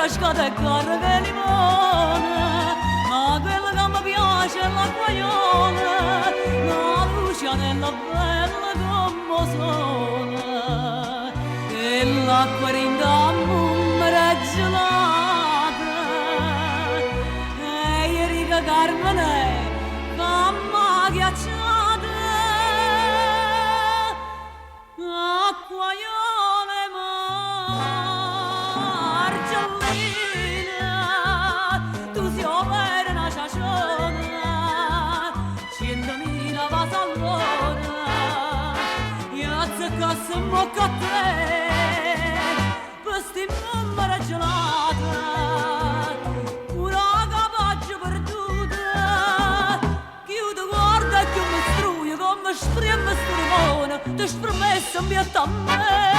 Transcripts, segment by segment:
frascata e carne di limone, ma quella che mi piace è l'acquaione, la lucianella bella come sono, e l'acqua rinda mummere gelata, e ieri che Carmine fammi ghiacciata, acquaione margellina, tu sei vera una ciaciona, 100.000 vasallona, io azzeccasse mocca a te, questi mamma gelata, pure capace perduta, chiude guarda che mi struie, come spreme sto limone, ti spremessa mi a me.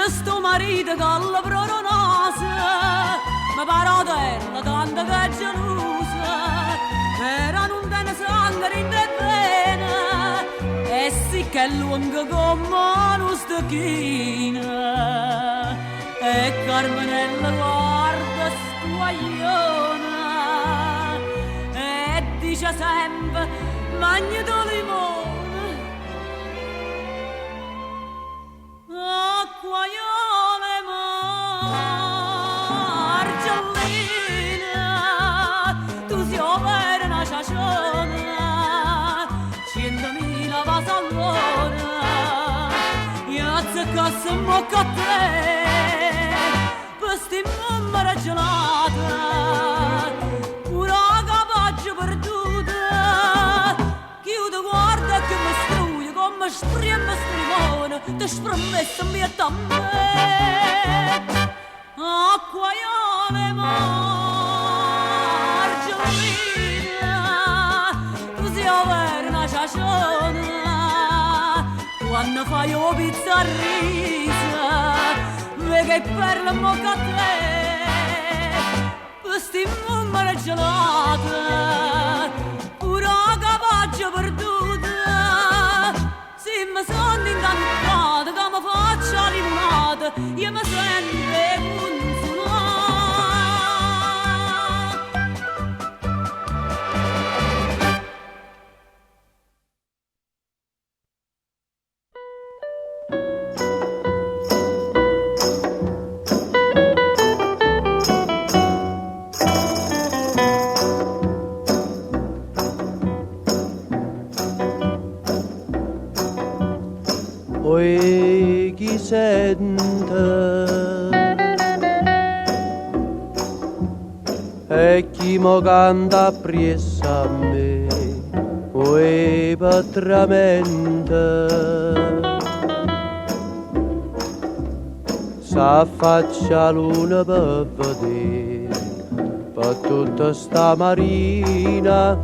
Sto marito che alla proronasa mi pare terra tanto che è gelosa, era non te ne sangue in te bene, e sì che è lunga come una stecchina, e Carmenella guarda stuagliona e dice sempre magno limone, acquaione margellina, tu sei vera una ciaciona, 100.000 vasallona, io azzeccasse mocca a te, questi mamma gelata, pure capace perduta, chiude guarda che mi struie, come spreme sto limone, ti spremessa mi a me, acquaione margellina, tu sei vera una ciaciona, quando fai o pizza a risa, vedi che perla mocca a te, questi mamma gelata, pure capace perduta, se mi sono incantata, che mi faccia limonata, io mi sento Oi chi sente e chi mo canta appresso a me, oi patramente s'affaccia luna per vedere, per tutta sta marina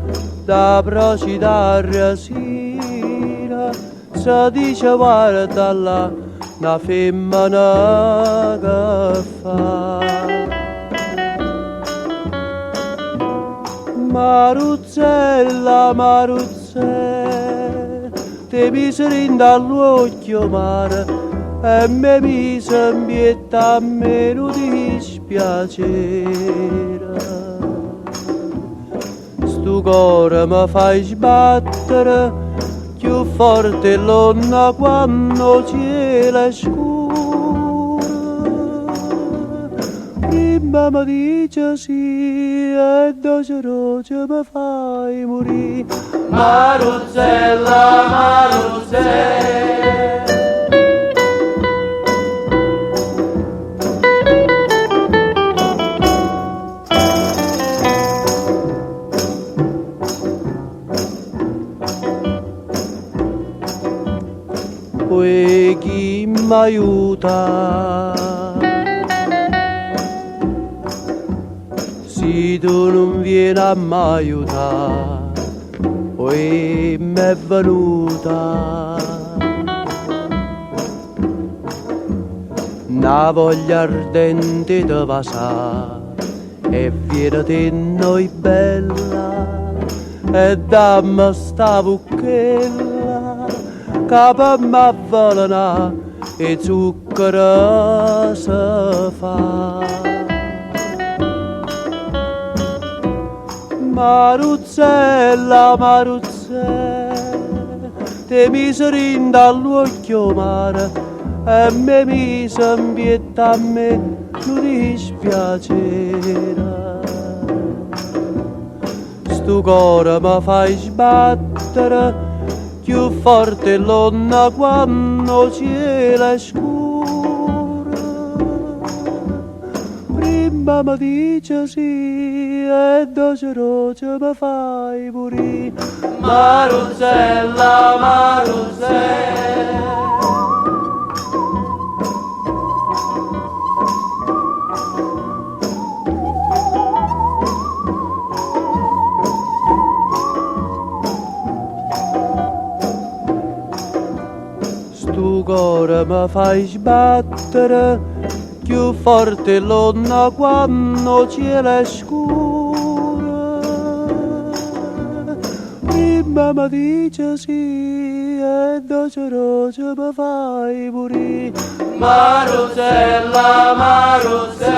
da procida resina, si dice guarda là una femmina che fa. Maruzzella, Maruzzella, ti mise in dall'occhio mare e mi mise in pietà a me non dispiacere. Sto cuore mi fai sbattere più forte l'onna quando cielo è scuro. Prima mi dice sì e doce roce mi fai morire. Maruzzella, Maruzzella, poi chi mi aiuta? Se tu non vieni a mi aiutare, poi mi è venuta una voglia ardente di passare e viene di noi bella e dammi sta bucchella che per me velena e zucchero si fa. Maruzzella, Maruzzella, te miseri dall'occhio mare e me mise in pietà a me non dispiacere. Stu cuore mi fai sbattere più forte l'onna quando cielo è scuro. Prima mi dice sì e doce roce mi fai pure. Maruzzella, Maruzzella. Tu cuore mi fai sbattere più forte l'onna quando cielo è scuro. Prima mi dice sì e doce roce mi fai pure. Maruzzella, Maruzzella.